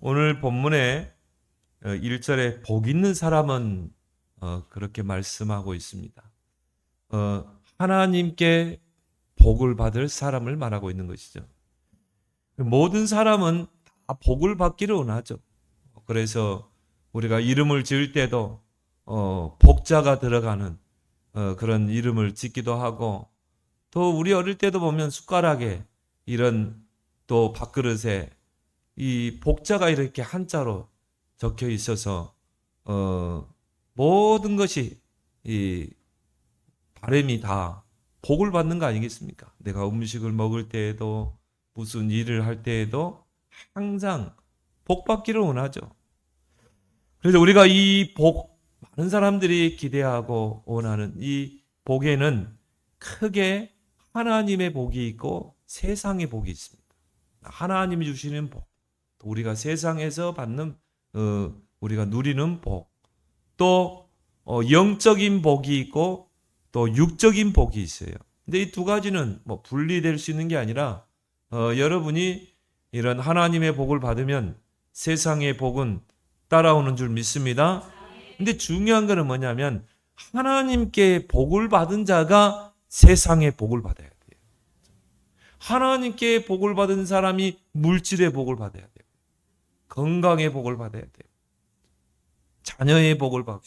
오늘 본문에 1절에 복 있는 사람은 그렇게 말씀하고 있습니다. 하나님께 복을 받을 사람을 말하고 있는 것이죠. 모든 사람은 다 복을 받기를 원하죠. 그래서 우리가 이름을 지을 때도 복자가 들어가는 그런 이름을 짓기도 하고, 또 우리 어릴 때도 보면 숟가락에 이런, 또 밥그릇에 이 복자가 이렇게 한자로 적혀 있어서 모든 것이 이 바람이 다 복을 받는 거 아니겠습니까? 내가 음식을 먹을 때에도 무슨 일을 할 때에도 항상 복 받기를 원하죠. 그래서 우리가 이 복, 많은 사람들이 기대하고 원하는 이 복에는 크게 하나님의 복이 있고 세상의 복이 있습니다. 하나님이 주시는 복, 또 우리가 세상에서 받는 우리가 누리는 복, 또 영적인 복이 있고 또 육적인 복이 있어요. 근데 이 두 가지는 뭐 분리될 수 있는 게 아니라 여러분이 이런 하나님의 복을 받으면 세상의 복은 따라오는 줄 믿습니다. 근데 중요한 거는 뭐냐면 하나님께 복을 받은 자가 세상의 복을 받아야 돼요. 하나님께 복을 받은 사람이 물질의 복을 받아야 돼요. 건강의 복을 받아야 돼요. 자녀의 복을 받고.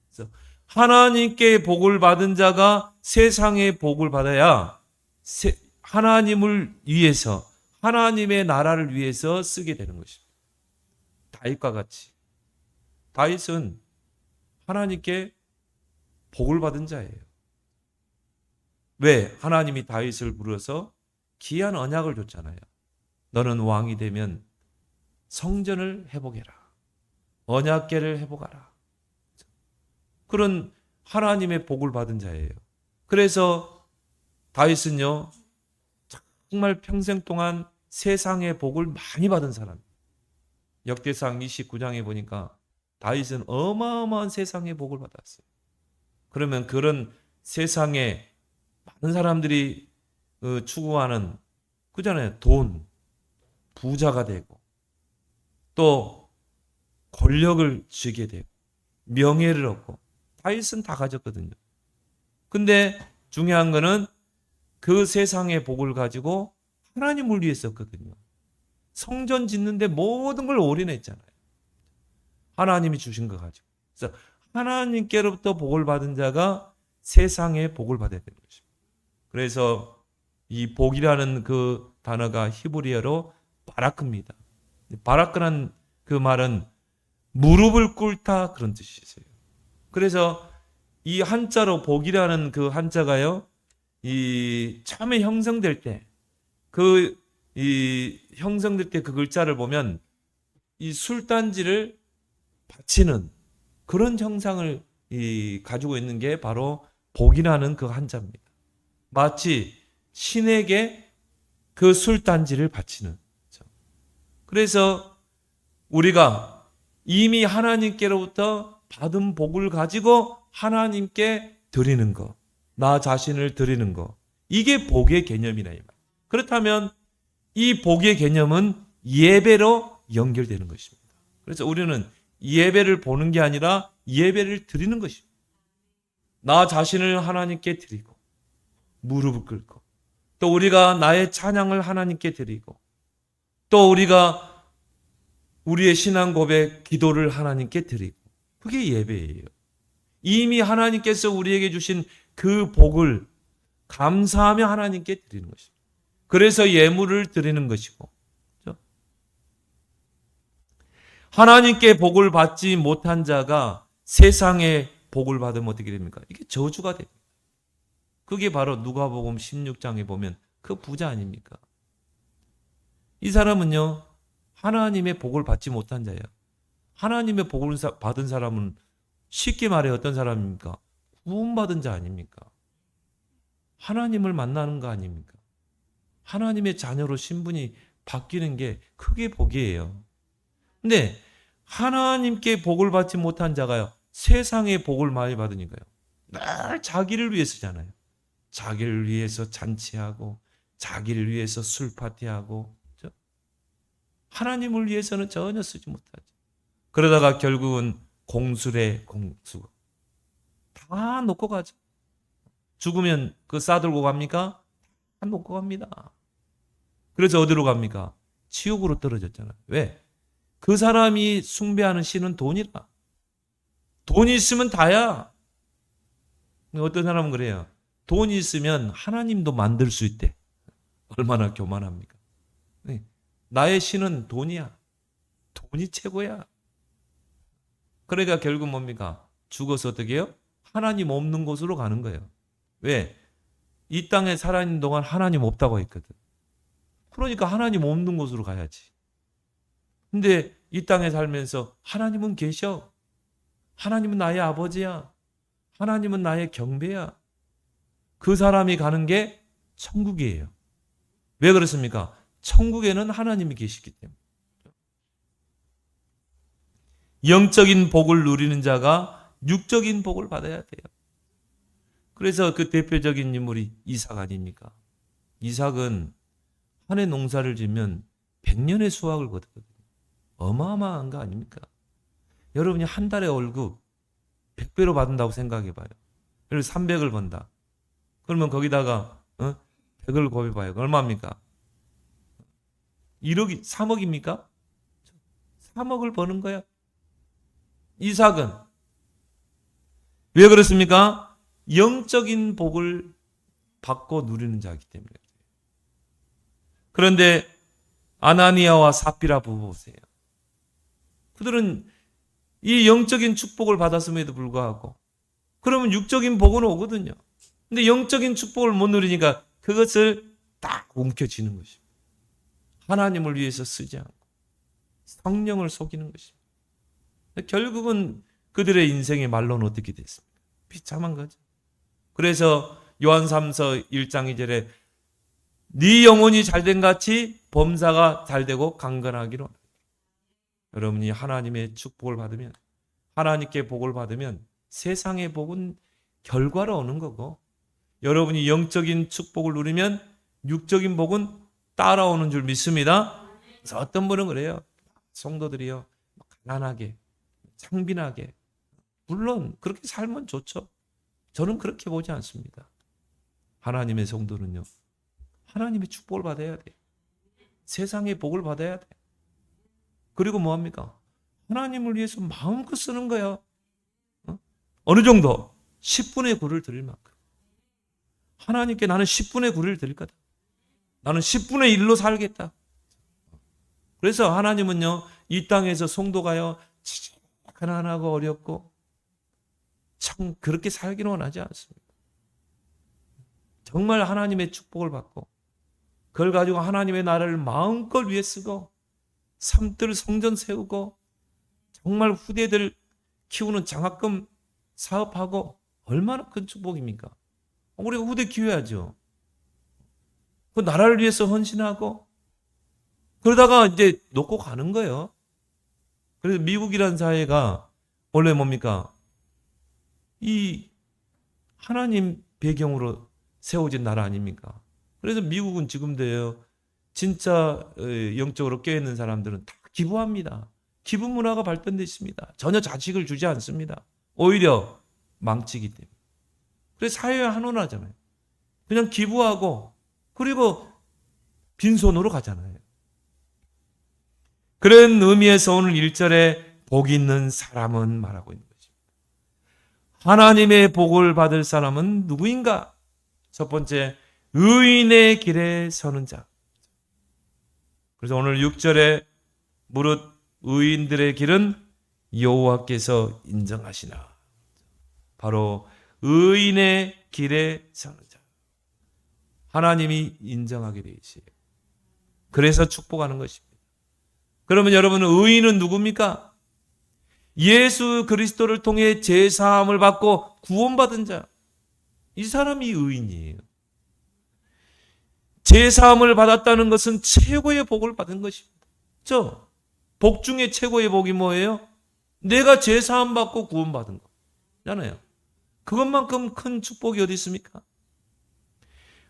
그래서 하나님께 복을 받은 자가 세상의 복을 받아야 하나님을 위해서, 하나님의 나라를 위해서 쓰게 되는 것입니다. 다윗과 같이. 다윗은 하나님께 복을 받은 자예요. 왜? 하나님이 다윗을 부르서 귀한 언약을 줬잖아요. 너는 왕이 되면 성전을 회복해라. 언약궤를 회복하라. 그런 하나님의 복을 받은 자예요. 그래서 다윗은요, 정말 평생 동안 세상의 복을 많이 받은 사람. 역대상 29장에 보니까 다윗은 어마어마한 세상의 복을 받았어요. 그러면 그런 세상에 많은 사람들이 추구하는, 그잖아요. 돈, 부자가 되고, 또 권력을 쥐게 되고, 명예를 얻고, 다윗은 다 가졌거든요. 근데 중요한 거는 그 세상의 복을 가지고 하나님을 위해 썼거든요. 성전 짓는데 모든 걸 올인했잖아요. 하나님이 주신 거 가지고. 그래서 하나님께로부터 복을 받은 자가 세상의 복을 받아야 되는 것입니다. 그래서 이 복이라는 그 단어가 히브리어로 바라크입니다. 바라크란 그 말은 무릎을 꿇다 그런 뜻이 있어요. 그래서 이 한자로 복이라는 그 한자가요, 이 처음에 형성될 때, 형성될 때 그 글자를 보면 이 술단지를 바치는 그런 형상을 가지고 있는 게 바로 복이라는 그 한자입니다. 마치 신에게 그 술단지를 바치는. 그래서 우리가 이미 하나님께로부터 받은 복을 가지고 하나님께 드리는 것, 나 자신을 드리는 것, 이게 복의 개념이라 이 말. 그렇다면 이 복의 개념은 예배로 연결되는 것입니다. 그래서 우리는 예배를 보는 게 아니라 예배를 드리는 것입니다. 나 자신을 하나님께 드리고 무릎을 꿇고, 또 우리가 나의 찬양을 하나님께 드리고, 또 우리가 우리의 신앙 고백, 기도를 하나님께 드리고, 그게 예배예요. 이미 하나님께서 우리에게 주신 그 복을 감사하며 하나님께 드리는 것입니다. 그래서 예물을 드리는 것이고, 그렇죠? 하나님께 복을 받지 못한 자가 세상에 복을 받으면 어떻게 됩니까? 이게 저주가 됩니다. 그게 바로 누가복음 16장에 보면 그 부자 아닙니까? 이 사람은요, 하나님의 복을 받지 못한 자예요. 하나님의 복을 받은 사람은 쉽게 말해 어떤 사람입니까? 구원받은 자 아닙니까? 하나님을 만나는 거 아닙니까? 하나님의 자녀로 신분이 바뀌는 게 크게 복이에요. 근데 하나님께 복을 받지 못한 자가요, 세상의 복을 많이 받으니까요, 늘 자기를 위해서잖아요. 자기를 위해서 잔치하고, 자기를 위해서 술 파티하고, 하나님을 위해서는 전혀 쓰지 못하죠. 그러다가 결국은 공수래 공수 다 놓고 가죠. 죽으면 그 싸들고 갑니까? 다 놓고 갑니다. 그래서 어디로 갑니까? 지옥으로 떨어졌잖아요. 왜? 그 사람이 숭배하는 신은 돈이라. 돈이 있으면 다야. 어떤 사람은 그래요. 돈이 있으면 하나님도 만들 수 있대. 얼마나 교만합니까? 나의 신은 돈이야. 돈이 최고야. 그러니까 결국 뭡니까? 죽어서 어떻게 해요? 하나님 없는 곳으로 가는 거예요. 왜? 이 땅에 살아있는 동안 하나님 없다고 했거든. 그러니까 하나님 없는 곳으로 가야지. 근데 이 땅에 살면서 하나님은 계셔. 하나님은 나의 아버지야. 하나님은 나의 경배야. 그 사람이 가는 게 천국이에요. 왜 그렇습니까? 천국에는 하나님이 계시기 때문에. 영적인 복을 누리는 자가 육적인 복을 받아야 돼요. 그래서 그 대표적인 인물이 이삭 아닙니까? 이삭은 한 해 농사를 지면 100년의 수확을 거두거든요. 어마어마한 거 아닙니까? 여러분이 한 달에 월급 100배로 받는다고 생각해 봐요. 그리고 300을 번다. 그러면 거기다가 100을 곱해봐요. 얼마입니까? 1억이 3억입니까? 3억을 버는 거야. 이삭은 왜 그렇습니까? 영적인 복을 받고 누리는 자이기 때문에. 그런데 아나니아와 삽비라 부부 보세요. 그들은 이 영적인 축복을 받았음에도 불구하고 그러면 육적인 복은 오거든요. 근데 영적인 축복을 못 누리니까 그것을 딱 움켜쥐는 것입니다. 하나님을 위해서 쓰지 않고 성령을 속이는 것입니다. 결국은 그들의 인생의 말로는 어떻게 됐습니까? 비참한 거죠. 그래서 요한 3서 1장 2절에 네 영혼이 잘된 같이 범사가 잘되고 강건하기로. 여러분이 하나님의 축복을 받으면, 하나님께 복을 받으면 세상의 복은 결과로 오는 거고, 여러분이 영적인 축복을 누리면 육적인 복은 따라오는 줄 믿습니다. 그래서 어떤 분은 그래요. 성도들이요, 가난하게 창빈하게, 물론 그렇게 살면 좋죠. 저는 그렇게 보지 않습니다. 하나님의 성도는요, 하나님의 축복을 받아야 돼. 세상의 복을 받아야 돼. 그리고 뭐합니까? 하나님을 위해서 마음껏 쓰는 거야. 어느 정도? 10분의 9를 드릴 만큼. 하나님께 나는 10분의 9를 드릴 거다. 나는 10분의 1로 살겠다. 그래서 하나님은요, 이 땅에서 성도가요, 가난하고 어렵고 참 그렇게 살기는 원하지 않습니다. 정말 하나님의 축복을 받고 그걸 가지고 하나님의 나라를 마음껏 위해 쓰고 삶들 성전 세우고 정말 후대들 키우는 장학금 사업하고 얼마나 큰 축복입니까? 우리가 후대 키워야죠. 그 나라를 위해서 헌신하고 그러다가 이제 놓고 가는 거예요. 그래서 미국이라는 사회가 원래 뭡니까? 이 하나님 배경으로 세워진 나라 아닙니까? 그래서 미국은 지금도요, 진짜 영적으로 깨어있는 사람들은 다 기부합니다. 기부 문화가 발전되어 있습니다. 전혀 자식을 주지 않습니다. 오히려 망치기 때문에. 그래서 사회에 한원하잖아요. 그냥 기부하고 그리고 빈손으로 가잖아요. 그런 의미에서 오늘 1절에 복 있는 사람은 말하고 있는 것입니다. 하나님의 복을 받을 사람은 누구인가? 첫 번째, 의인의 길에 서는 자. 그래서 오늘 6절에 무릇 의인들의 길은 여호와께서 인정하시나. 바로 의인의 길에 서는 자. 하나님이 인정하게 되어 있어요. 그래서 축복하는 것입니다. 그러면 여러분, 의인은 누굽니까? 예수 그리스도를 통해 제사함을 받고 구원받은 자. 이 사람이 의인이에요. 제사함을 받았다는 것은 최고의 복을 받은 것입니다. 복 중에 최고의 복이 뭐예요? 내가 제사함 받고 구원받은 거잖아요. 그것만큼 큰 축복이 어디 있습니까?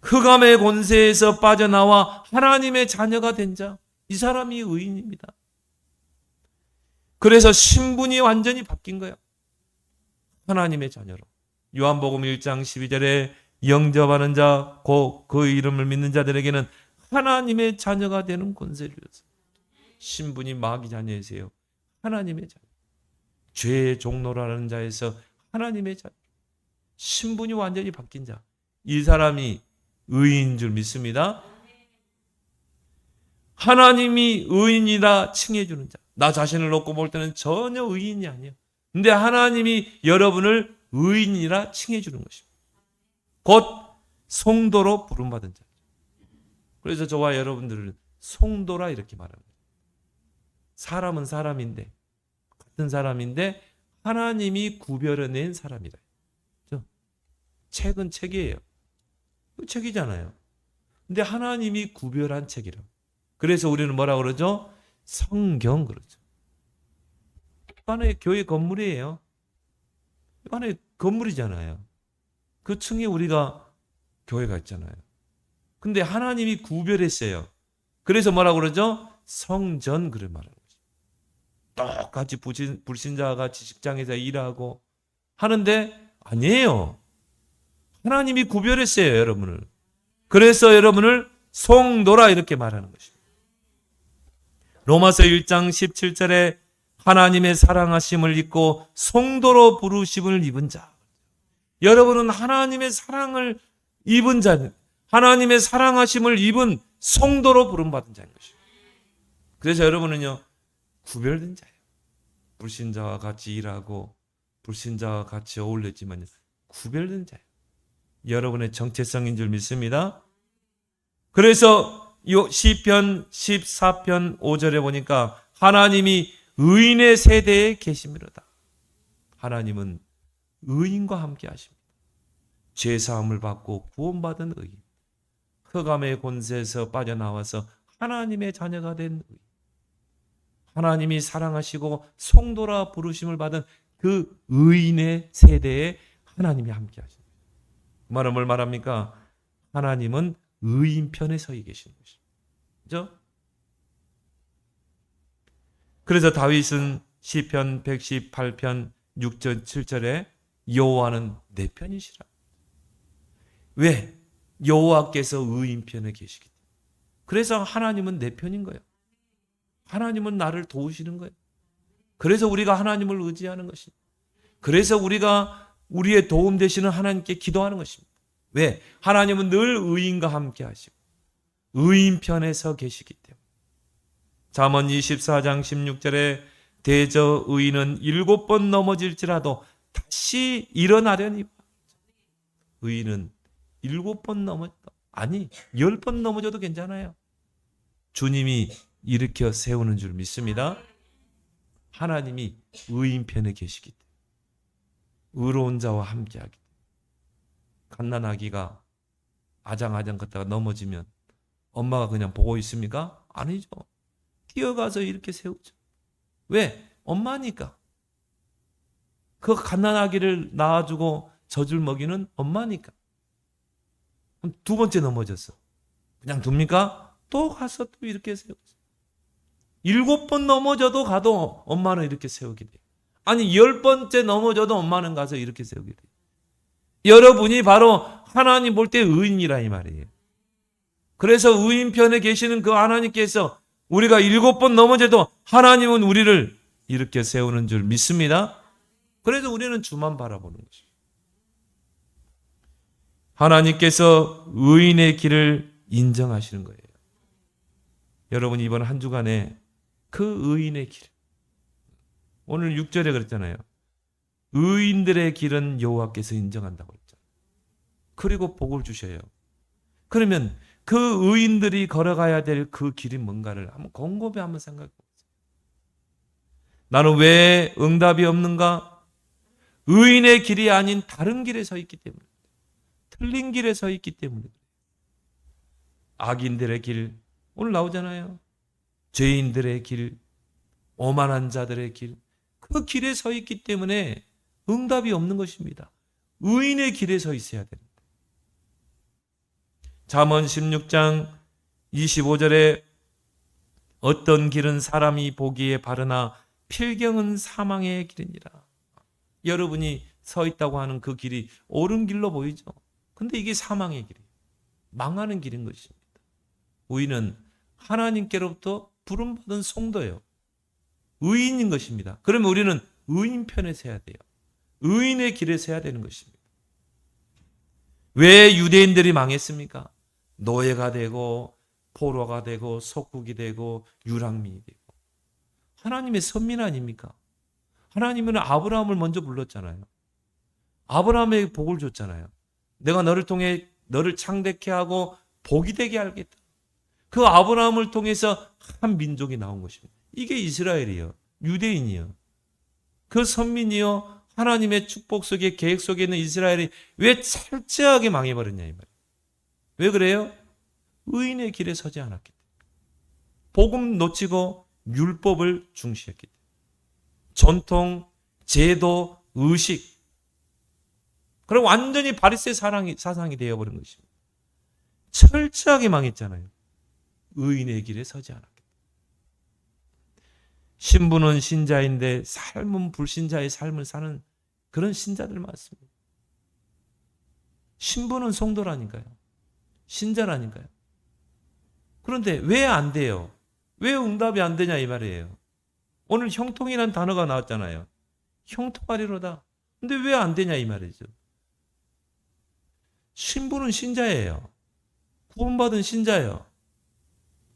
흑암의 권세에서 빠져나와 하나님의 자녀가 된 자. 이 사람이 의인입니다. 그래서 신분이 완전히 바뀐 거예요. 하나님의 자녀로. 요한복음 1장 12절에 영접하는 자, 곧 그 이름을 믿는 자들에게는 하나님의 자녀가 되는 권세를 줬어요. 신분이 마귀 자녀이세요. 하나님의 자녀. 죄의 종로라는 자에서 하나님의 자녀. 신분이 완전히 바뀐 자. 이 사람이 의인인 줄 믿습니다. 하나님이 의인이라 칭해주는 자. 나 자신을 놓고 볼 때는 전혀 의인이 아니에요. 근데 하나님이 여러분을 의인이라 칭해주는 것입니다. 곧 성도로 부름받은 자. 그래서 저와 여러분들은 성도라 이렇게 말합니다. 사람은 사람인데, 같은 사람인데 하나님이 구별해낸 사람이라. 책은 책이에요. 책이잖아요. 근데 하나님이 구별한 책이라. 그래서 우리는 뭐라 그러죠? 성경 그러죠. 하나의 교회 건물이에요. 하나의 건물이잖아요. 그 층에 우리가 교회가 있잖아요. 근데 하나님이 구별했어요. 그래서 뭐라 그러죠? 성전 그를 말하는 거죠. 똑같이 불신자가 같이 직장에서 일하고 하는데 아니에요. 하나님이 구별했어요, 여러분을. 그래서 여러분을 성도라 이렇게 말하는 것입니다. 로마서 1장 17절에 하나님의 사랑하심을 입고 성도로 부르심을 입은 자. 여러분은 하나님의 사랑을 입은 자, 하나님의 사랑하심을 입은 성도로 부름받은 자인 것입니다. 그래서 여러분은요, 구별된 자예요. 불신자와 같이 일하고 불신자와 같이 어울렸지만 구별된 자예요. 여러분의 정체성인 줄 믿습니다. 그래서 시편 14편 5절에 보니까 하나님이 의인의 세대에 계시미로다. 하나님은 의인과 함께 하십니다. 죄사함을 받고 구원받은 의인. 흑암의 권세에서 빠져나와서 하나님의 자녀가 된 의인. 하나님이 사랑하시고 성도라 부르심을 받은 그 의인의 세대에 하나님이 함께 하십니다. 그 말은 뭘 말합니까? 하나님은 의인 편에 서 계시는 것입니다. 그렇죠? 그래서 다윗은 시편 118편 6절 7절에 여호와는 내 편이시라. 왜? 여호와께서 의인 편에 계시기 때문에. 그래서 하나님은 내 편인 거예요. 하나님은 나를 도우시는 거예요. 그래서 우리가 하나님을 의지하는 것입니다. 그래서 우리가 우리의 도움 되시는 하나님께 기도하는 것입니다. 왜? 하나님은 늘 의인과 함께 하시고 의인 편에 서 계시기 때문에. 잠언 24장 16절에 대저 의인은 7번 넘어질지라도 다시 일어나려니. 의인은 7번 아니 10번 넘어져도 괜찮아요. 주님이 일으켜 세우는 줄 믿습니다. 하나님이 의인 편에 계시기 때문에. 의로운 자와 함께하기 때문에. 갓난아기가 아장아장 걷다가 넘어지면 엄마가 그냥 보고 있습니까? 아니죠. 뛰어가서 이렇게 세우죠. 왜? 엄마니까. 그 갓난아기를 낳아주고 젖을 먹이는 엄마니까. 두 번째 넘어졌어. 그냥 둡니까? 또 가서 또 이렇게 세우죠. 7번 넘어져도 가도 엄마는 이렇게 세우게 돼요. 아니 10번째 넘어져도 엄마는 가서 이렇게 세우게 돼요. 여러분이 바로 하나님 볼 때 의인이라 이 말이에요. 그래서 의인 편에 계시는 그 하나님께서 우리가 7번 넘어져도 하나님은 우리를 이렇게 세우는 줄 믿습니다. 그래서 우리는 주만 바라보는 것입니다. 하나님께서 의인의 길을 인정하시는 거예요. 여러분 이번 한 주간에 그 의인의 길, 오늘 6절에 그랬잖아요. 의인들의 길은 여호와께서 인정한다고 했죠. 그리고 복을 주셔요. 그러면 그 의인들이 걸어가야 될 그 길이 뭔가를 한번 곰곰이 한번 생각해 보세요. 나는 왜 응답이 없는가? 의인의 길이 아닌 다른 길에 서 있기 때문에, 틀린 길에 서 있기 때문에. 악인들의 길, 오늘 나오잖아요. 죄인들의 길, 오만한 자들의 길, 그 길에 서 있기 때문에 응답이 없는 것입니다. 의인의 길에 서 있어야 됩니다. 잠언 16장 25절에 어떤 길은 사람이 보기에 바르나 필경은 사망의 길이니라. 여러분이 서 있다고 하는 그 길이 옳은 길로 보이죠. 근데 이게 사망의 길이에요. 망하는 길인 것입니다. 우리는 하나님께로부터 부름받은 성도예요. 의인인 것입니다. 그러면 우리는 의인 편에 서야 돼요. 의인의 길에 서야 되는 것입니다. 왜 유대인들이 망했습니까? 노예가 되고 포로가 되고 속국이 되고 유랑민이 되고. 하나님의 선민 아닙니까? 하나님은 아브라함을 먼저 불렀잖아요. 아브라함에게 복을 줬잖아요. 내가 너를 통해 너를 창대케 하고 복이 되게 하겠다. 그 아브라함을 통해서 한 민족이 나온 것입니다. 이게 이스라엘이요. 유대인이요. 그 선민이요. 하나님의 축복 속에 계획 속에 있는 이스라엘이 왜 철저하게 망해버렸냐 이 말이에요. 왜 그래요? 의인의 길에 서지 않았기 때문에. 복음 놓치고 율법을 중시했기 때문에. 전통, 제도, 의식. 그리고 완전히 바리새 사상이 되어버린 것입니다. 철저하게 망했잖아요. 의인의 길에 서지 않았기 때문에. 신부는 신자인데 삶은 불신자의 삶을 사는 그런 신자들 많습니다. 신부는 성도라니까요. 신자라니까요. 그런데 왜 안 돼요? 왜 응답이 안 되냐 이 말이에요. 오늘 형통이라는 단어가 나왔잖아요. 형통하리로다. 근데 왜 안 되냐 이 말이죠. 신부는 신자예요. 구원받은 신자예요.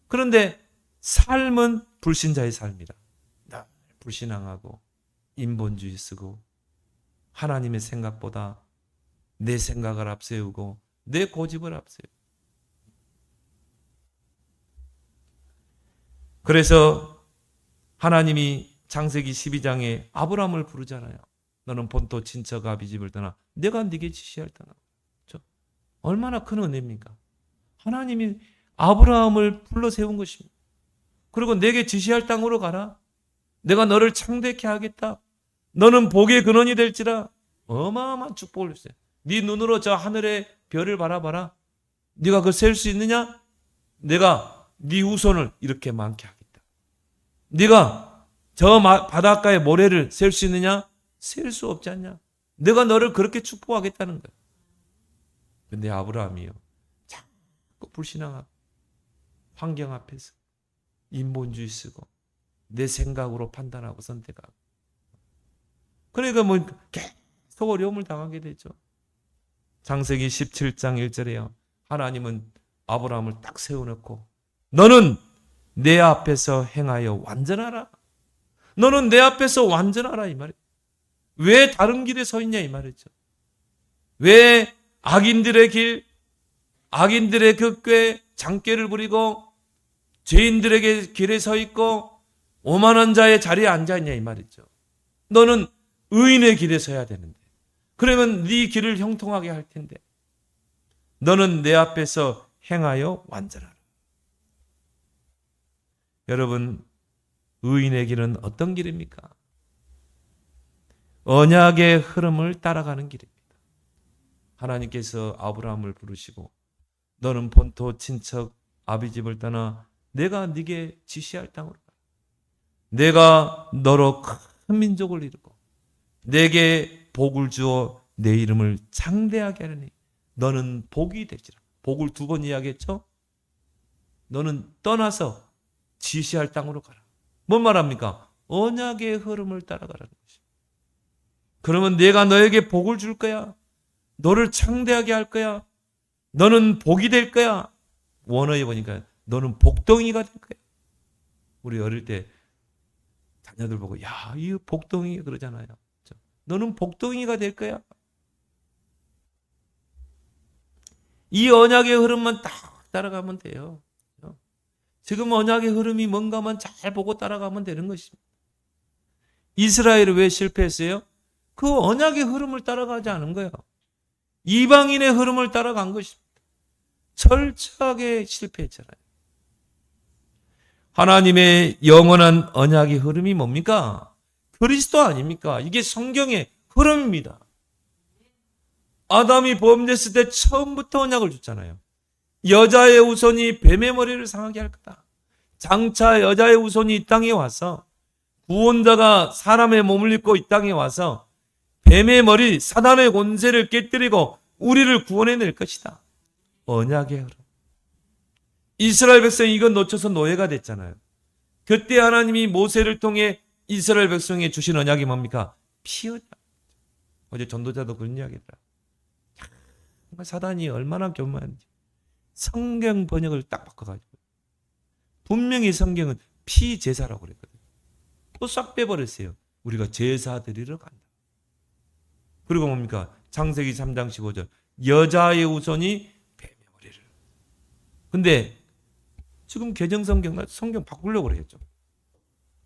그런데 삶은 불신자의 삶이라. 늘 불신앙하고 인본주의 쓰고 하나님의 생각보다 내 생각을 앞세우고 내 고집을 앞세우고. 그래서 하나님이 창세기 12장에 아브라함을 부르잖아요. 너는 본토 친척 아비 집을 떠나 내가 네게 지시할 땅. 얼마나 큰 은혜입니까? 하나님이 아브라함을 불러 세운 것입니다. 그리고 내게 지시할 땅으로 가라. 내가 너를 창대케 하겠다. 너는 복의 근원이 될지라. 어마어마한 축복을 주세요. 네 눈으로 저 하늘의 별을 바라봐라. 네가 그걸 셀 수 있느냐? 내가 네 후손을 이렇게 많게 하겠다. 네가 저 바닷가의 모래를 셀 수 있느냐? 셀 수 없지 않냐? 내가 너를 그렇게 축복하겠다는 거야. 근데 아브라함이요. 자꾸 불신앙하고 환경 앞에서 인본주의 쓰고 내 생각으로 판단하고 선택하고. 그러니까 뭐 계속 어려움을 당하게 되죠. 창세기 17장 1절에요. 하나님은 아브라함을 딱 세워놓고 너는 내 앞에서 행하여 완전하라. 너는 내 앞에서 완전하라 이 말이에요. 왜 다른 길에 서 있냐 이 말이죠. 왜 악인들의 길, 악인들의 그 꾀, 장꾀를 부리고 죄인들에게 길에 서 있고 오만한 자의 자리에 앉아있냐 이 말이죠. 너는 의인의 길에 서야 되는데 그러면 네 길을 형통하게 할 텐데 너는 내 앞에서 행하여 완전하라. 여러분, 의인의 길은 어떤 길입니까? 언약의 흐름을 따라가는 길입니다. 하나님께서 아브라함을 부르시고 너는 본토 친척 아비 집을 떠나 내가 네게 지시할 땅으로 가라. 내가 너로 큰 민족을 이루고 내게 복을 주어 내 이름을 창대하게 하려니 너는 복이 되리라. 복을 두 번 이야기했죠. 너는 떠나서 지시할 땅으로 가라. 뭔 말합니까? 언약의 흐름을 따라가라는 것이. 그러면 내가 너에게 복을 줄 거야. 너를 창대하게 할 거야. 너는 복이 될 거야. 원어에 보니까 너는 복덩이가 될 거야. 우리 어릴 때 자녀들 보고 야, 이 복덩이 그러잖아요. 너는 복덩이가 될 거야. 이 언약의 흐름만 딱 따라가면 돼요. 지금 언약의 흐름이 뭔가만 잘 보고 따라가면 되는 것입니다. 이스라엘이 왜 실패했어요? 그 언약의 흐름을 따라가지 않은 거예요. 이방인의 흐름을 따라간 것입니다. 철저하게 실패했잖아요. 하나님의 영원한 언약의 흐름이 뭡니까? 그리스도 아닙니까? 이게 성경의 흐름입니다. 아담이 범죄했을 때 처음부터 언약을 줬잖아요. 여자의 후손이 뱀의 머리를 상하게 할 거다. 장차 여자의 후손이 이 땅에 와서 구원자가 사람의 몸을 입고 이 땅에 와서 뱀의 머리 사단의 권세를 깨뜨리고 우리를 구원해낼 것이다. 언약의 흐름. 이스라엘 백성이 이건 놓쳐서 노예가 됐잖아요. 그때 하나님이 모세를 통해 이스라엘 백성에 주신 언약이 뭡니까? 피 언약. 어제 전도자도 그런 이야기했더라. 정말 사단이 얼마나 교만한지. 성경 번역을 딱 바꿔가지고 분명히 성경은 피제사라고 그랬거든요. 또 싹 빼버렸어요. 우리가 제사 드리러 간다. 그리고 뭡니까? 창세기 3장 15절 여자의 후손이 뱀의 머리를. 근데 지금 개정성경 성경 바꾸려고 그랬죠.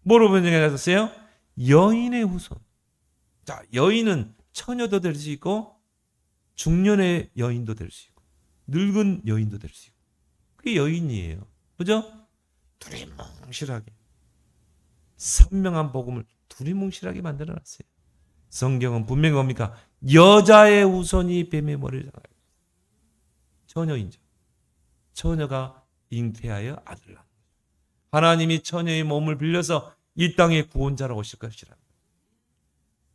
뭐로 번역해놨어요? 여인의 후손. 자, 여인은 처녀도 될 수 있고 중년의 여인도 될 수 있고 늙은 여인도 될 수 있고 그게 여인이에요. 그죠? 두리뭉실하게 선명한 복음을 두리뭉실하게 만들어놨어요. 성경은 분명히 뭡니까? 여자의 후손이 뱀의 머리를 잡아요. 처녀인죠. 처녀가 잉태하여 아들을 낳는 거죠. 하나님이 처녀의 몸을 빌려서 이 땅에 구원자로 오실 것이라.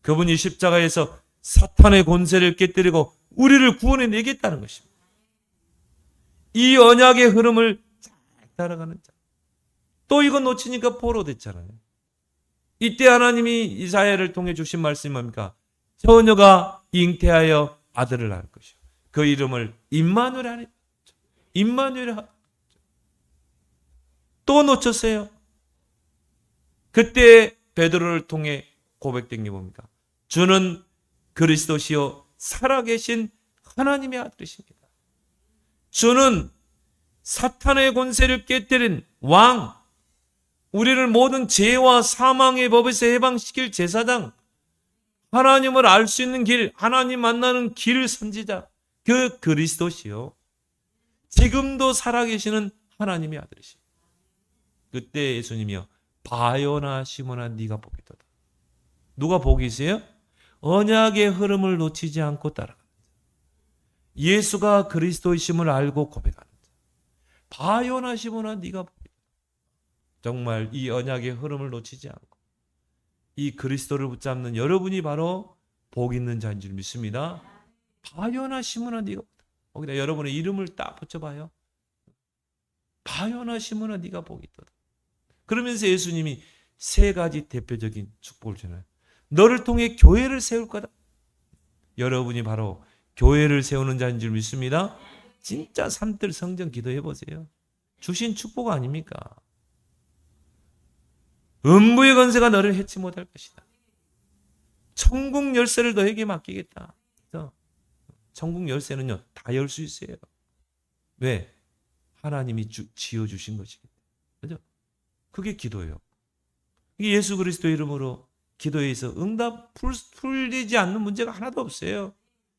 그분이 십자가에서 사탄의 권세를 깨뜨리고 우리를 구원해내겠다는 것입니다. 이 언약의 흐름을 잘 따라가는 자. 또 이거 놓치니까 포로됐잖아요. 이때 하나님이 이사야를 통해 주신 말씀이 뭡니까? 처녀가 잉태하여 아들을 낳을 것이요. 그 이름을 임마누엘 하니. 임마누엘 하니. 또 놓쳤어요. 그때 베드로를 통해 고백된 게 뭡니까? 주는 그리스도시요 살아계신 하나님의 아들이십니다. 주는 사탄의 권세를 깨뜨린 왕, 우리를 모든 죄와 사망의 법에서 해방시킬 제사장, 하나님을 알 수 있는 길, 하나님 만나는 길 선지자, 그 그리스도시요 지금도 살아계시는 하나님의 아들이십니다. 그때 예수님이요 바요나 시몬아 네가 복이도다. 누가 복이세요? 언약의 흐름을 놓치지 않고 따라가는 자. 예수가 그리스도이심을 알고 고백하는 자. 바요나 시몬아 네가 복이다. 정말 이 언약의 흐름을 놓치지 않고 이 그리스도를 붙잡는 여러분이 바로 복 있는 자인 줄 믿습니다. 바요나 시몬아 네가 복이다. 거기다 여러분의 이름을 딱 붙여봐요. 바요나 시몬아 네가 복이 있도다. 그러면서 예수님이 세 가지 대표적인 축복을 주나요? 너를 통해 교회를 세울 거다. 여러분이 바로 교회를 세우는 자인 줄 믿습니다. 진짜 산들 성전 기도해 보세요. 주신 축복 아닙니까? 음부의 권세가 너를 해치 못할 것이다. 천국 열쇠를 너에게 맡기겠다. 그래서 천국 열쇠는요 다 열 수 있어요. 왜? 하나님이 지어주신 것이기 때문에. 그죠? 그게 기도예요. 이게 예수 그리스도 이름으로 기도에 있어 응답 풀리지 않는 문제가 하나도 없어요.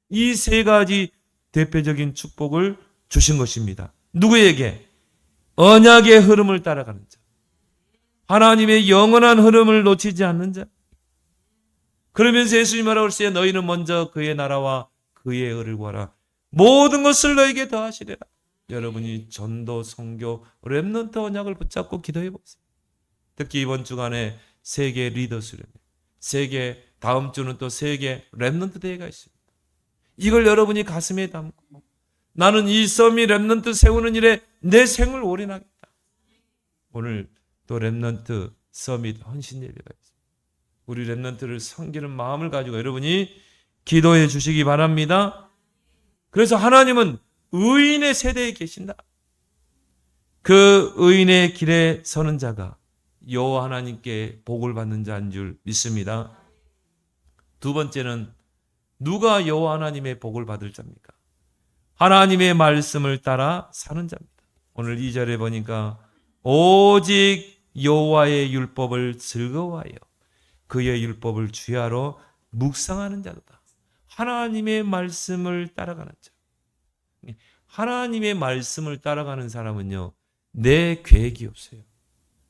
이 세 가지 대표적인 축복을 주신 것입니다. 누구에게? 언약의 흐름을 따라가는 자. 하나님의 영원한 흐름을 놓치지 않는 자. 그러면서 예수님 뭐라고 그랬어요? 너희는 먼저 그의 나라와 그의 의를 구하라. 모든 것을 너에게 더하시리라. 여러분이 전도, 선교, 렘넌트 언약을 붙잡고 기도해 보세요. 특히 이번 주간에 세계 리더스룸, 세계 다음 주는 또 세계 렘넌트 대회가 있습니다. 이걸 여러분이 가슴에 담고 나는 이 서밋 렘넌트 세우는 일에 내 생을 올인하겠다. 오늘 또 렘넌트 서밋 헌신 예배가 있습니다. 우리 렘넌트를 섬기는 마음을 가지고 여러분이 기도해 주시기 바랍니다. 그래서 하나님은 의인의 세대에 계신다. 그 의인의 길에 서는 자가 여호와 하나님께 복을 받는 자인 줄 믿습니다. 두 번째는 누가 여호와 하나님의 복을 받을 자입니까? 하나님의 말씀을 따라 사는 자입니다. 오늘 2절에 보니까 오직 여호와의 율법을 즐거워하여 그의 율법을 주야로 묵상하는 자도다. 하나님의 말씀을 따라가는 자. 하나님의 말씀을 따라가는 사람은요 내 계획이 없어요.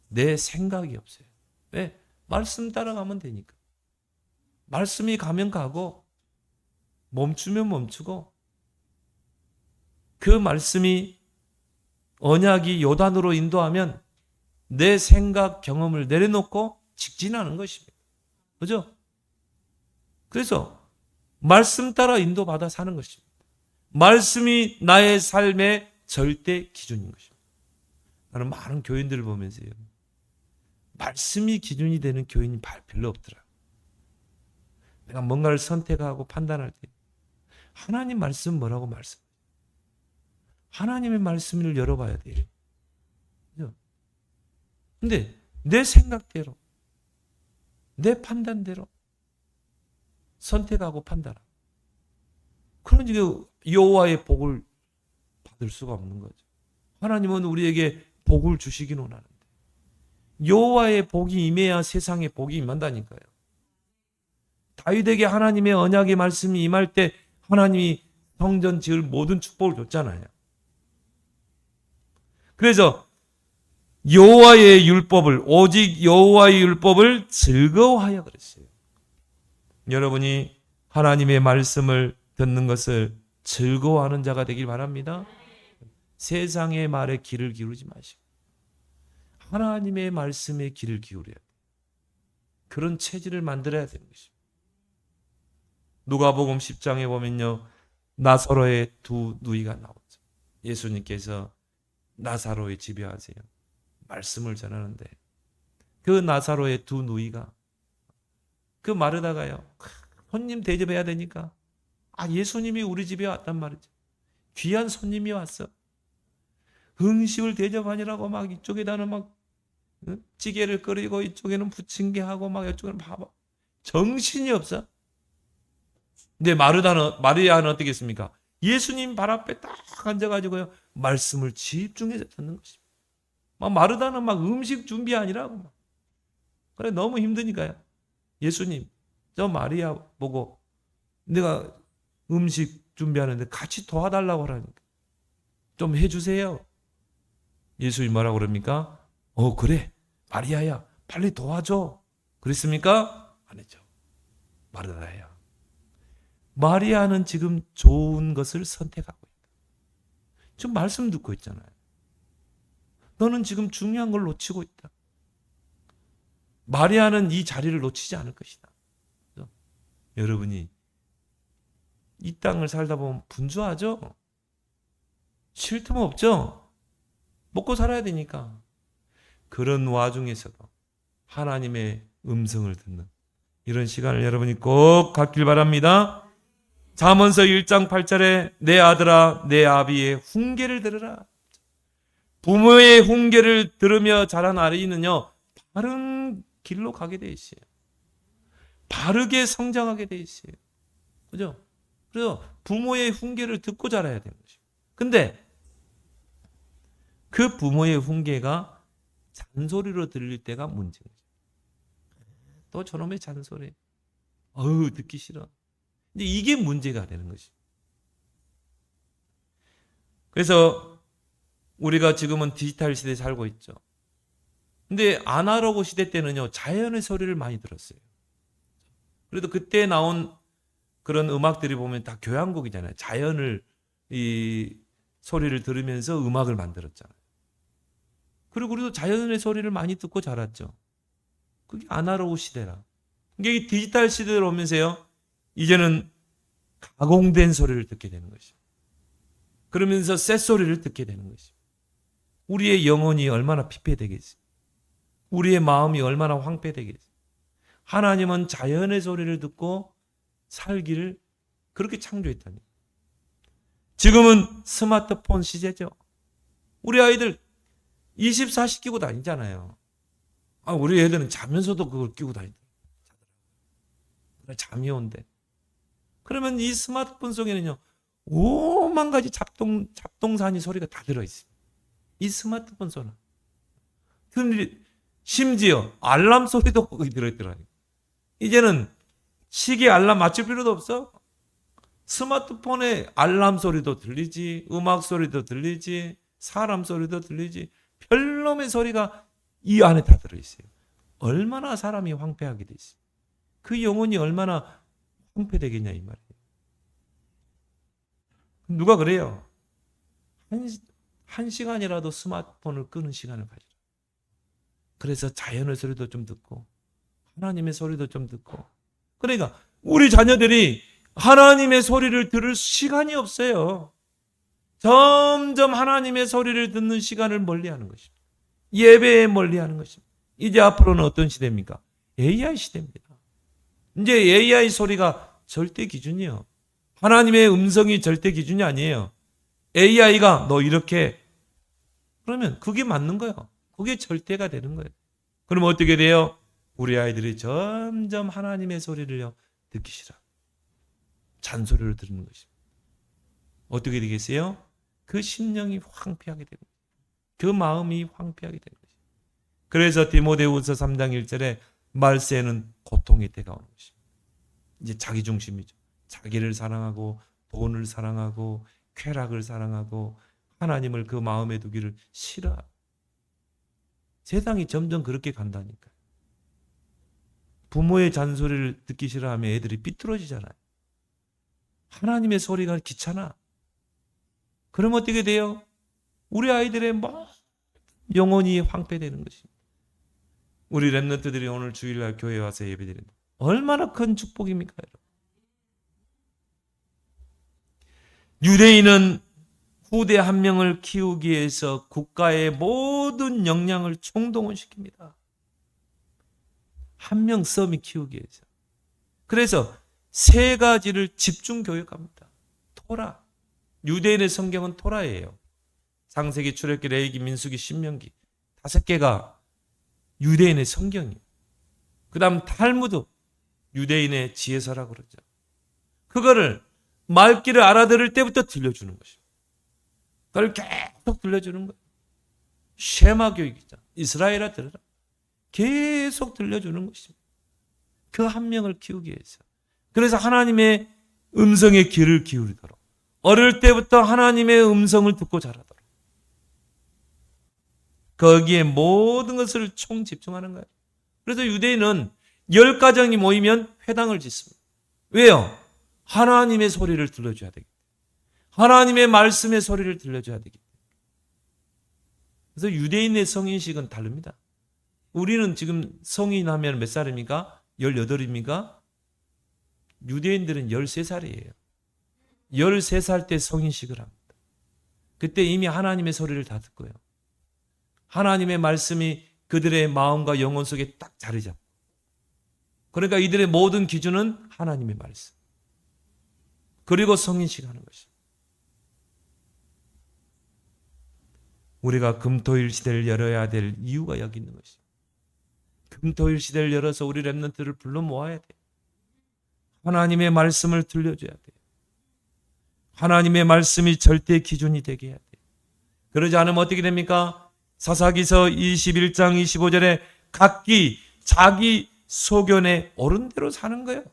내 생각이 없어요. 왜? 말씀 따라가면 되니까. 말씀이 가면 가고 멈추면 멈추고 그 말씀이 언약이 요단으로 인도하면 내 생각, 경험을 내려놓고 직진하는 것입니다. 그죠? 그래서 말씀 따라 인도받아 사는 것입니다. 말씀이 나의 삶의 절대 기준인 것입니다. 나는 많은 교인들을 보면서요, 말씀이 기준이 되는 교인이 별로 없더라. 내가 뭔가를 선택하고 판단할 때 하나님 말씀 뭐라고 말씀? 하나님의 말씀을 열어봐야 돼요. 근데 내 생각대로, 내 판단대로 선택하고 판단하고, 그러니까 여호와의 복을 받을 수가 없는 거죠. 하나님은 우리에게 복을 주시긴 원하는데 여호와의 복이 임해야 세상에 복이 임한다니까요. 다윗에게 하나님의 언약의 말씀이 임할 때 하나님이 성전 지을 모든 축복을 줬잖아요. 그래서 여호와의 율법을, 오직 여호와의 율법을 즐거워하여 그랬어요. 여러분이 하나님의 말씀을 듣는 것을 즐거워하는 자가 되길 바랍니다. 세상의 말에 귀를 기울이지 마시고 하나님의 말씀에 귀를 기울여야 돼요. 그런 체질을 만들어야 되는 것입니다. 누가복음 10장에 보면요, 나사로의 두 누이가 나오죠. 예수님께서 나사로의 집에 가세요. 말씀을 전하는데 그 나사로의 두 누이가 그 마르다가요, 손님 대접해야 되니까 예수님이 우리 집에 왔단 말이죠. 귀한 손님이 왔어. 음식을 대접하느라고 막 이쪽에다는 막 찌개를 끓이고 이쪽에는 부침개 하고 막 이쪽에는 봐봐. 정신이 없어. 근데 마리아는 어떻게 했습니까? 예수님 발 앞에 딱 앉아가지고요, 말씀을 집중해서 듣는 것입니다. 막 마르다는 막 음식 준비 아니라고 막. 그래, 너무 힘드니까요. 예수님, 저 마리아 보고 내가 음식 준비하는데 같이 도와달라고 하라니까. 좀 해주세요. 예수님 뭐라고 그럽니까? 그래, 마리아야, 빨리 도와줘. 그랬습니까? 안 했죠. 마르다야. 마리아는 지금 좋은 것을 선택하고 있다. 지금 말씀 듣고 있잖아요. 너는 지금 중요한 걸 놓치고 있다. 마리아는 이 자리를 놓치지 않을 것이다. 그렇죠? 여러분이 이 땅을 살다 보면 분주하죠? 쉴 틈 없죠? 먹고 살아야 되니까. 그런 와중에서도 하나님의 음성을 듣는 이런 시간을 여러분이 꼭 갖길 바랍니다. 잠언서 1장 8절에 내 아들아 내 아비의 훈계를 들으라. 부모의 훈계를 들으며 자란 아이는요, 바른 길로 가게 돼 있어요. 바르게 성장하게 돼 있어요. 그죠? 그래서 부모의 훈계를 듣고 자라야 되는 것이죠. 근데 그 부모의 훈계가 잔소리로 들릴 때가 문제인 거죠. 또 저놈의 잔소리. 듣기 싫어. 근데 이게 문제가 되는 것이죠. 그래서 우리가 지금은 디지털 시대에 살고 있죠. 근데 아날로그 시대 때는요, 자연의 소리를 많이 들었어요. 그래도 그때 나온 그런 음악들이 보면 다 교향곡이잖아요. 자연을, 이 소리를 들으면서 음악을 만들었잖아요. 그리고 우리도 자연의 소리를 많이 듣고 자랐죠. 그게 아날로그 시대라. 이게 디지털 시대로 오면서요, 이제는 가공된 소리를 듣게 되는 것이죠. 그러면서 쇳소리를 듣게 되는 것이죠. 우리의 영혼이 얼마나 피폐되겠어요. 우리의 마음이 얼마나 황폐되겠어요. 하나님은 자연의 소리를 듣고 살기를 그렇게 창조했다니. 지금은 스마트폰 시대죠. 우리 아이들 24시 끼고 다니잖아요. 우리 애들은 자면서도 그걸 끼고 다닌다. 잠이 온대. 그러면 이 스마트폰 속에는요, 오만 가지 잡동사니 소리가 다 들어있어요. 이 스마트폰 소리. 심지어 알람 소리도 거기 들어있더라고요. 이제는 시계 알람 맞출 필요도 없어. 스마트폰에 알람 소리도 들리지, 음악 소리도 들리지, 사람 소리도 들리지, 별놈의 소리가 이 안에 다 들어있어요. 얼마나 사람이 황폐하게 돼 있어요. 그 영혼이 얼마나 황폐되겠냐 이 말이에요. 누가 그래요? 한 시간이라도 스마트폰을 끄는 시간을 가지라. 그래서 자연의 소리도 좀 듣고 하나님의 소리도 좀 듣고. 그러니까 우리 자녀들이 하나님의 소리를 들을 시간이 없어요. 점점 하나님의 소리를 듣는 시간을 멀리하는 것입니다. 예배에 멀리하는 것입니다. 이제 앞으로는 어떤 시대입니까? AI 시대입니다. 이제 AI 소리가 절대 기준이요. 하나님의 음성이 절대 기준이 아니에요. AI가 너 이렇게 그러면 그게 맞는 거예요. 그게 절대가 되는 거예요. 그럼 어떻게 돼요? 우리 아이들이 점점 하나님의 소리를요 듣기 싫어. 잔소리를 듣는 것입니다. 어떻게 되겠어요? 그 심령이 황폐하게 되는 거예요. 그 마음이 황폐하게 되는 거예요. 그래서 디모데후서 3장 1절에 말세에는 고통의 때가 오는 것입니다. 이제 자기 중심이죠. 자기를 사랑하고 돈을 사랑하고 쾌락을 사랑하고 하나님을 그 마음에 두기를 싫어하고 세상이 점점 그렇게 간다니까요. 부모의 잔소리를 듣기 싫어하면 애들이 삐뚤어지잖아요. 하나님의 소리가 귀찮아. 그럼 어떻게 돼요? 우리 아이들의 영혼이 황폐되는 것입니다. 우리 렘넌트들이 오늘 주일날 교회에 와서 예배드린다. 얼마나 큰 축복입니까, 여러분? 유대인은 후대 한 명을 키우기 위해서 국가의 모든 역량을 총동원시킵니다. 한 명 썸이 키우기 위해서. 그래서 세 가지를 집중 교육합니다. 토라. 유대인의 성경은 토라예요. 창세기, 출애굽기, 레위기, 민수기, 신명기 5개가 유대인의 성경이에요. 그 다음 탈무드, 유대인의 지혜서라고 그러죠. 그거를 말귀를 알아들을 때부터 들려주는 것입니다. 그걸 계속 들려주는 거예요. 쉐마 교육이죠. 이스라엘아 들으라. 계속 들려주는 것입니다. 그 한 명을 키우기 위해서. 그래서 하나님의 음성에 귀를 기울이도록 어릴 때부터 하나님의 음성을 듣고 자라도록 거기에 모든 것을 총 집중하는 거예요. 그래서 유대인은 10가정이 모이면 회당을 짓습니다. 왜요? 하나님의 소리를 들려줘야 되기 때문에. 하나님의 말씀의 소리를 들려줘야 되기 때문에. 그래서 유대인의 성인식은 다릅니다. 우리는 지금 성인하면 몇 살입니까? 18입니까? 유대인들은 13살이에요. 13살 때 성인식을 합니다. 그때 이미 하나님의 소리를 다 듣고요. 하나님의 말씀이 그들의 마음과 영혼 속에 딱 자리 잡고. 그러니까 이들의 모든 기준은 하나님의 말씀. 그리고 성인식 하는 것입니다. 우리가 금토일 시대를 열어야 될 이유가 여기 있는 것입니다. 금토일 시대를 열어서 우리 렘넌트를 불러 모아야 돼요. 하나님의 말씀을 들려줘야 돼요. 하나님의 말씀이 절대 기준이 되게 해야 돼요. 그러지 않으면 어떻게 됩니까? 사사기서 21장 25절에 각기 자기 소견에 옳은 대로 사는 거예요.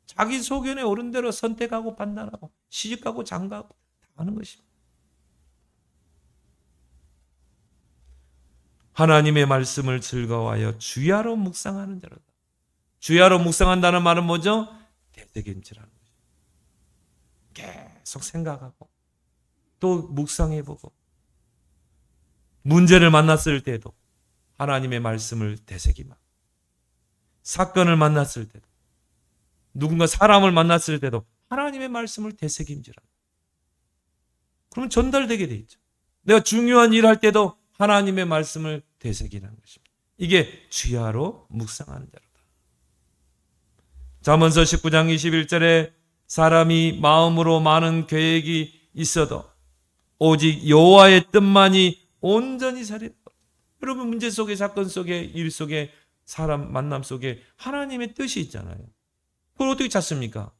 자기 소견에 옳은 대로 선택하고 판단하고 시집가고 장가하고 다 하는 것입니다. 하나님의 말씀을 즐거워하여 주야로 묵상하는 자로다. 주야로 묵상한다는 말은 뭐죠? 되새김질하는 거죠. 계속 생각하고 또 묵상해보고 문제를 만났을 때도 하나님의 말씀을 되새김하고 사건을 만났을 때도 누군가 사람을 만났을 때도 하나님의 말씀을 되새김질하고 그러면 전달되게 돼 있죠. 내가 중요한 일 할 때도 하나님의 말씀을 되새기는 것입니다. 이게 주야로 묵상하는 자로다. 잠언서 19장 21절에 사람이 마음으로 많은 계획이 있어도 오직 여호와의 뜻만이 온전히 살리라. 여러분 문제 속에 사건 속에 일 속에 사람 만남 속에 하나님의 뜻이 있잖아요. 그걸 어떻게 찾습니까?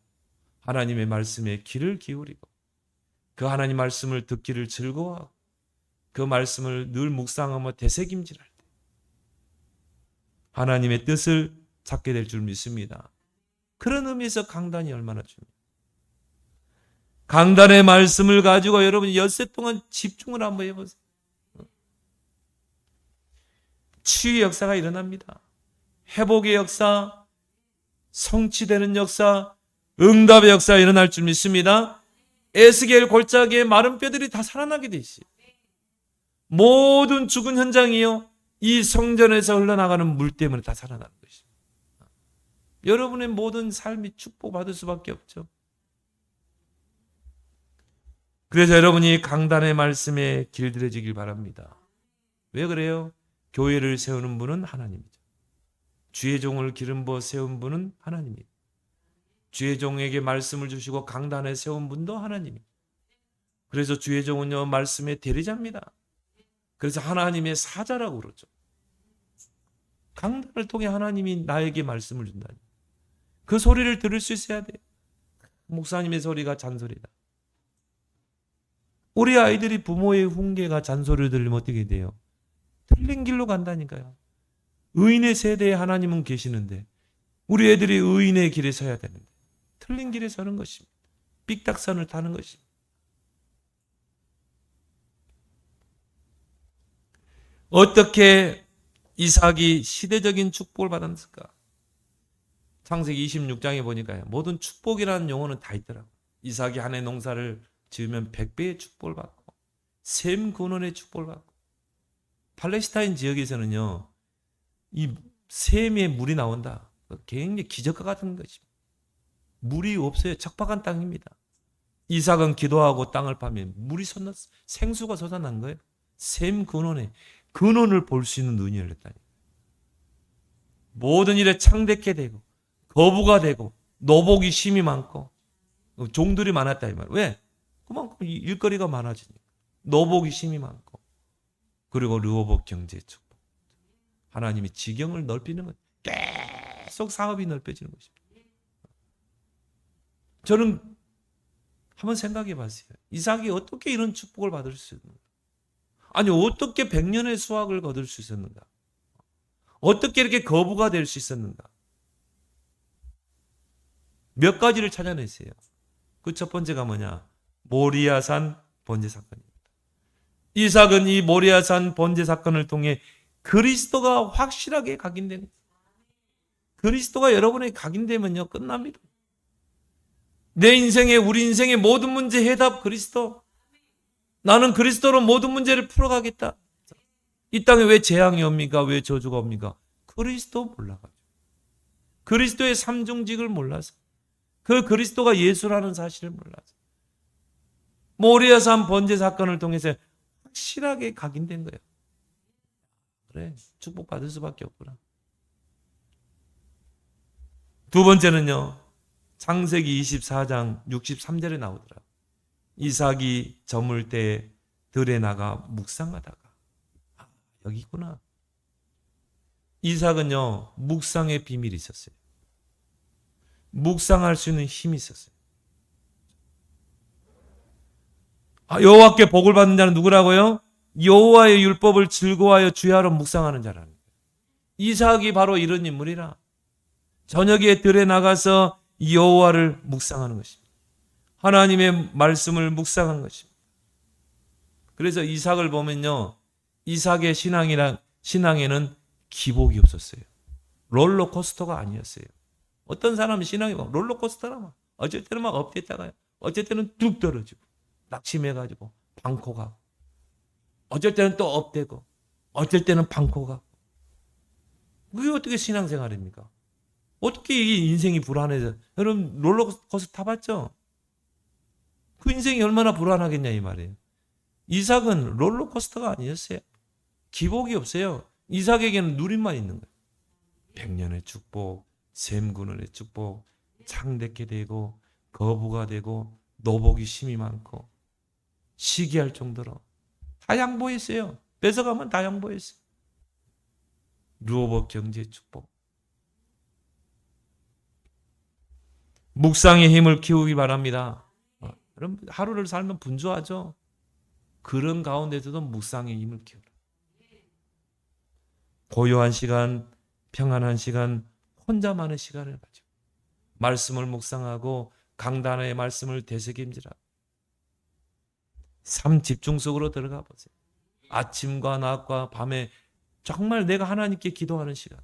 하나님의 말씀에 귀를 기울이고 그 하나님 말씀을 듣기를 즐거워하고 그 말씀을 늘 묵상하며 되새김질할 때 하나님의 뜻을 찾게 될 줄 믿습니다. 그런 의미에서 강단이 얼마나 중요해요. 강단의 말씀을 가지고 여러분 엿새 동안 집중을 한번 해보세요. 치유의 역사가 일어납니다. 회복의 역사, 성취되는 역사, 응답의 역사가 일어날 줄 믿습니다. 에스겔 골짜기에 마른 뼈들이 다 살아나게 돼 있어요. 모든 죽은 현장이요. 이 성전에서 흘러나가는 물 때문에 다 살아나는 것입니다. 여러분의 모든 삶이 축복받을 수밖에 없죠. 그래서 여러분이 강단의 말씀에 길들여지길 바랍니다. 왜 그래요? 교회를 세우는 분은 하나님이죠. 주의 종을 기름 부어 세운 분은 하나님이에요. 주의 종에게 말씀을 주시고 강단에 세운 분도 하나님이에요. 그래서 주의 종은요, 말씀의 대리자입니다. 그래서 하나님의 사자라고 그러죠. 강단을 통해 하나님이 나에게 말씀을 준다니. 그 소리를 들을 수 있어야 돼요. 목사님의 소리가 잔소리다. 우리 아이들이 부모의 훈계가 잔소리를 들으면 어떻게 돼요? 틀린 길로 간다니까요. 의인의 세대에 하나님은 계시는데 우리 애들이 의인의 길에 서야 되는데 틀린 길에 서는 것입니다. 삑딱선을 타는 것입니다. 어떻게 이삭이 시대적인 축복을 받았을까? 창세기 26장에 보니까요, 모든 축복이라는 용어는 다 있더라고요. 이삭이 한 해 농사를 지으면 100배의 축복을 받고 셈 근원의 축복을 받고, 팔레스타인 지역에서는요, 이 셈에 물이 나온다. 굉장히 기적과 같은 것입니다. 물이 없어요. 척박한 땅입니다. 이삭은 기도하고 땅을 파면 물이 생수가 솟아난 거예요. 셈 근원에 근원을 볼 수 있는 눈이 열렸다니. 모든 일에 창대케 되고 거부가 되고 노복이 심이 많고 종들이 많았다 이 말. 왜? 그만큼 일거리가 많아지니까. 노복이 심이 많고, 그리고 르호복 경제 축복. 하나님이 지경을 넓히는 것. 계속 사업이 넓혀지는 것입니다. 저는 한번 생각해 봤어요. 이삭이 어떻게 이런 축복을 받을 수 있는가? 아니, 어떻게 100년의 수확을 거둘 수 있었는가? 어떻게 이렇게 거부가 될 수 있었는가? 몇 가지를 찾아냈어요. 그 첫 번째가 뭐냐? 모리아산 번제 사건입니다. 이삭은 이 모리아산 번제 사건을 통해 그리스도가 확실하게 각인된 거예요. 그리스도가 여러분에게 각인되면요, 끝납니다. 내 인생의, 우리 인생의 모든 문제 해답 그리스도. 나는 그리스도로 모든 문제를 풀어가겠다. 이 땅에 왜 재앙이 옵니까? 왜 저주가 옵니까? 그리스도 몰라가지고. 그리스도의 삼중직을 몰라서. 그 그리스도가 예수라는 사실을 몰라서. 모리아산 번제 사건을 통해서 확실하게 각인된 거예요. 그래, 축복받을 수밖에 없구나. 두 번째는요, 창세기 24장 63절에 나오더라고요. 이삭이 저물 때 들에 나가 묵상하다가, 여기 있구나. 이삭은요, 묵상의 비밀이 있었어요. 묵상할 수 있는 힘이 있었어요. 여호와께 복을 받는 자는 누구라고요? 여호와의 율법을 즐거워하여 주야로 묵상하는 자라는 거예요. 이삭이 바로 이런 인물이라. 저녁에 들에 나가서 여호와를 묵상하는 것입니다. 하나님의 말씀을 묵상한 것입니다. 그래서 이삭을 보면요, 이삭의 신앙에는 기복이 없었어요. 롤러코스터가 아니었어요. 어떤 사람은 신앙이 막 롤러코스터라 막 어쩔 때는 막 업됐다가요, 어쩔 때는 뚝 떨어지고 낙심해가지고 방코 가고, 어쩔 때는 또 업되고, 어쩔 때는 방코 가고. 그게 어떻게 신앙생활입니까? 어떻게 이 인생이 불안해서. 여러분 롤러코스터 타봤죠? 그 인생이 얼마나 불안하겠냐 이 말이에요. 이삭은 롤러코스터가 아니었어요. 기복이 없어요. 이삭에게는 누림만 있는 거예요. 100년의 축복, 셈군원의 축복, 창대케 되고 거부가 되고 노복이 심이 많고 시기할 정도로 다 양보했어요. 뺏어가면 다 양보했어요. 르호복 경제 축복. 묵상의 힘을 키우기 바랍니다. 여러분 하루를 살면 분주하죠. 그런 가운데서도 묵상의 힘을 키우라. 고요한 시간, 평안한 시간, 혼자만의 시간을 가지고 말씀을 묵상하고 강단의 말씀을 되새김질하고 삶 집중 속으로 들어가 보세요. 아침과 낮과 밤에 정말 내가 하나님께 기도하는 시간.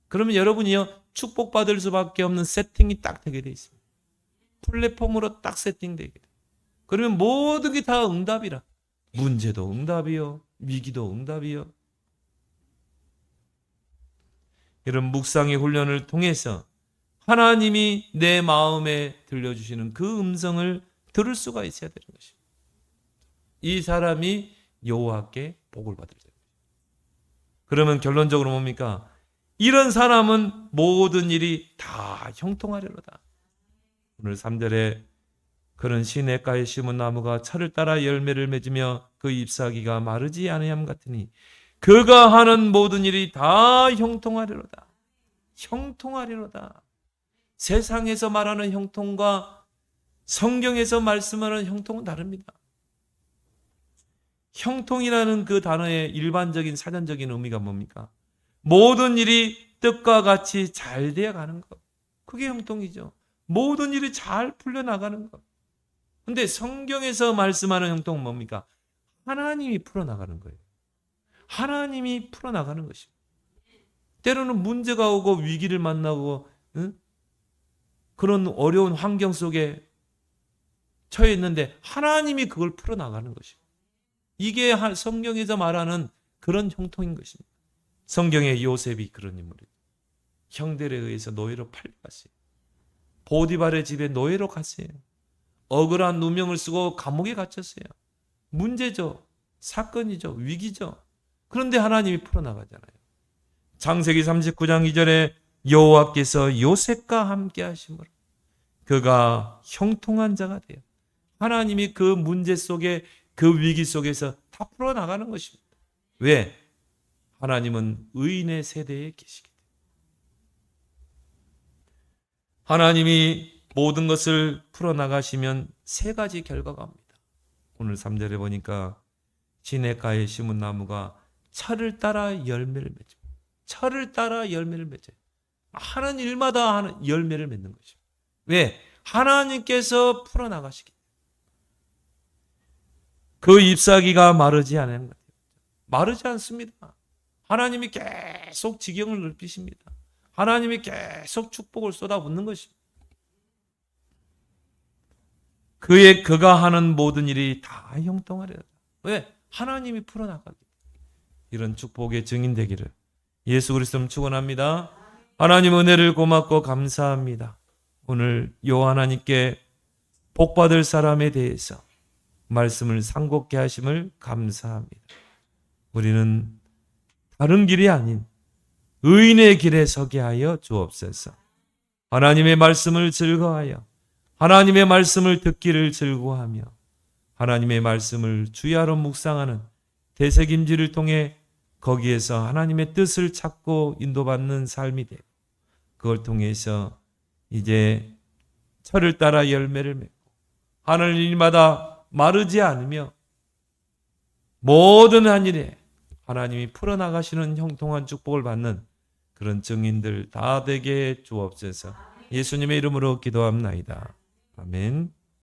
그러면 여러분이요, 축복받을 수밖에 없는 세팅이 딱 되게 돼 있습니다. 플랫폼으로 딱 세팅되게 돼. 그러면 모든 게 다 응답이라. 문제도 응답이요, 위기도 응답이요. 이런 묵상의 훈련을 통해서 하나님이 내 마음에 들려주시는 그 음성을 들을 수가 있어야 되는 것입니다. 이 사람이 여호와께 복을 받을 때. 그러면 결론적으로 뭡니까? 이런 사람은 모든 일이 다 형통하리로다. 오늘 3절에 그런 시냇가에 심은 나무가 철을 따라 열매를 맺으며 그 잎사귀가 마르지 아니함 같으니 그가 하는 모든 일이 다 형통하리로다. 형통하리로다. 세상에서 말하는 형통과 성경에서 말씀하는 형통은 다릅니다. 형통이라는 그 단어의 일반적인 사전적인 의미가 뭡니까? 모든 일이 뜻과 같이 잘 되어 가는 것. 그게 형통이죠. 모든 일이 잘 풀려나가는 것. 근데 성경에서 말씀하는 형통은 뭡니까? 하나님이 풀어나가는 거예요. 하나님이 풀어나가는 것입니다. 때로는 문제가 오고 위기를 만나고 그런 어려운 환경 속에 처해 있는데 하나님이 그걸 풀어나가는 것입니다. 이게 성경에서 말하는 그런 형통인 것입니다. 성경의 요셉이 그런 인물이에요. 형들에 의해서 노예로 팔려갔어요. 보디발의 집에 노예로 갔어요. 억울한 누명을 쓰고 감옥에 갇혔어요. 문제죠. 사건이죠. 위기죠. 그런데 하나님이 풀어나가잖아요. 창세기 39장 2절에 여호와께서 요셉과 함께 하심으로 그가 형통한 자가 돼요. 하나님이 그 문제 속에 그 위기 속에서 다 풀어나가는 것입니다. 왜? 하나님은 의인의 세대에 계시기 때문에. 하나님이 모든 것을 풀어나가시면 세 가지 결과가 옵니다. 오늘 3절에 보니까 시냇가에 심은 나무가 철을 따라 열매를 맺죠. 철을 따라 열매를 맺어요. 하는 일마다 하는 열매를 맺는 것입니다. 왜? 하나님께서 풀어나가시기 때문에. 그 잎사귀가 마르지 않는 것. 마르지 않습니다. 하나님이 계속 지경을 넓히십니다. 하나님이 계속 축복을 쏟아붓는 것입니다. 그가 하는 모든 일이 다 형통하리라. 왜? 하나님이 풀어나가기. 이런 축복의 증인되기를 예수 그리스도는 축원합니다. 하나님 은혜를 고맙고 감사합니다. 오늘 요 하나님께 복받을 사람에 대해서 말씀을 상고케 하심을 감사합니다. 우리는 다른 길이 아닌 의인의 길에 서게 하여 주옵소서. 하나님의 말씀을 즐거워하여 하나님의 말씀을 듣기를 즐거워하며 하나님의 말씀을 주야로 묵상하는 되새김질을 통해 거기에서 하나님의 뜻을 찾고 인도받는 삶이 되고 그걸 통해서 이제 철을 따라 열매를 맺고 하늘 일마다 마르지 않으며 모든 한 일에 하나님이 풀어나가시는 형통한 축복을 받는 그런 증인들 다 되게 주옵소서. 예수님의 이름으로 기도합나이다. 아멘.